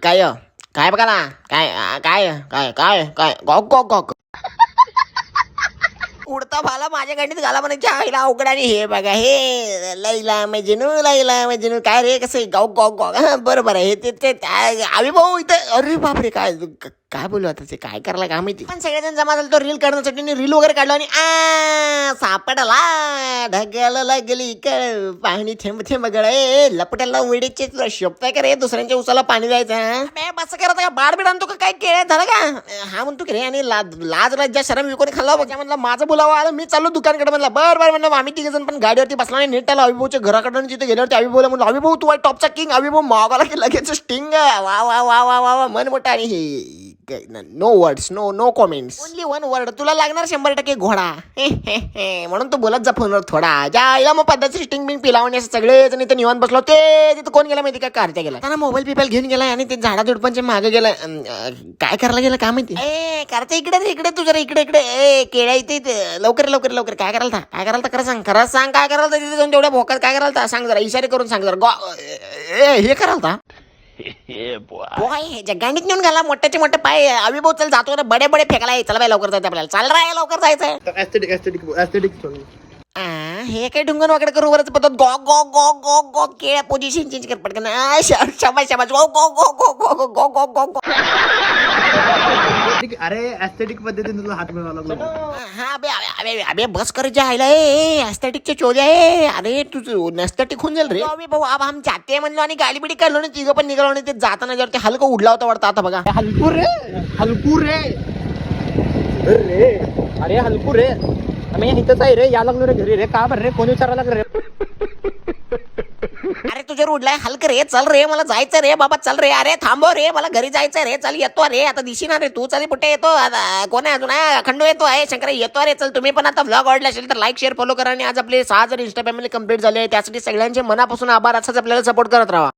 काय काय बघा ना काय काय काय काय काय गॉक गॉक गॉक उडता भाला माझ्या गाडीत घाला म्हणायच्या आईला अवघड आणि हे बघा हे लैला मजनू काय रे कसं गॉक गॉक गॉक बरोबर आहे हे ते आम्ही भाऊ इथं अरे बापरे काय बोलू आता ते काय करायला काय माहिती पण सगळेजण जमा झालं तो रील काढण्यासाठी रील वगैरे काढला आणि सापडला ढगाला लागली पाणी थेंब थेंब गळे लपट्याला वेडीचे तुला शोभताय का रे दुसऱ्यांच्या उसाला पाणी द्यायचं बस करत का बाड बीड आणतो का काय केळ झालं का हा म्हणतो की रे आणि लाज लज्जा शरम विकोणी खाल्ला बघा म्हणलं माझं बोलावं आलं मी चाललो दुकानकडे म्हणलं बरं म्हणलं आम्ही तिघ जण पण गाडीवरती बसला आणि नीट त्याला अभिभाऊच्या घराकडून तिथे गेल्यावरती अभिभाऊला म्हणलं अभिभाऊ तू आहे टॉपचा किंग अभिभाऊ मागाला की लगेच स्टिंग वा वा वा वा वा वा मन मोठा आणि हे no words no comments only one word तुला लागणार 100% घोडा म्हणून तू बोलत जा फोनवर थोडा ज्या मग पद्धतची स्टिंग बिंग पिलावणी असं सगळेच इथे निवांत बसलो ते तिथं कोण गेला माहिती का कारच्या गेला त्यांना मोबाईल पिपाल घेऊन गेला आणि ते झाडा झुडपांच्या मागे गेला काय करायला गेला काय माहिती कारच्या इकडे तू जरा इकडे केळ्या इथे लवकर काय करायला खरं सांग काय करायला तिथे जाऊन तेवढ्या भोकात काय करायला सांग जरा इशारे करून सांग जरा हे करायला गांडीत नेऊन घाला मोठ्याचे मोठे पाय अभिभाऊ चल जातो ना बडे फेकायला चला बाय लवकर जायचं आपल्याला चाल राय लवकर जायचंय हे काय ढुंगण वाकडे करू वरच पद्धत गॉ गॉ गॉ गॉ गॉ केळ्या पोझिशन चेंज कर पटकन शाबाश गॉ गॉ गॉ गॉ गॉ गॉ गॉ गॉ गॉ अरे एस्थेटिक पद्धतीने तुला हात मिळावा लागला हा अबे बस कर जायला एस्थेटिकचे चोरी आहे अरे तू नॅस्थेटिक होऊन जाईल रे अबे भाऊ अब हम जाते म्हणलो आणि गाडी बिडी काढलो ना तिघं पण निघालो आणि ते जाताना जर ते हलकं उडला होता वाटतं आता बघा हलकू रे अरे हलकू रे आम्ही इथंच आहे रे या लागलो रे घरी रे का बरं रे कोणी विचारायला लागलं रे अरे तुझ्या उडलाय हलक रे चल रे मला जायचं रे बाबा चल रे अरे थांबव रे मला घरी जायचं रे चल येतो रे आता दिशी ना रे तू चल कुठे येतो आता कोण आहे अजून अखंड येतो आहे शंकर येतो रे चल तुम्ही पण आता व्लॉग आवडला असेल तर लाईक शेअर फॉलो करा आणि आज आपले 6 जण इंस्टा फॅमिली कंप्लीट झाले त्यासाठी सगळ्यांचे मनापासून आभार असाच आपल्याला सपोर्ट करत राहा.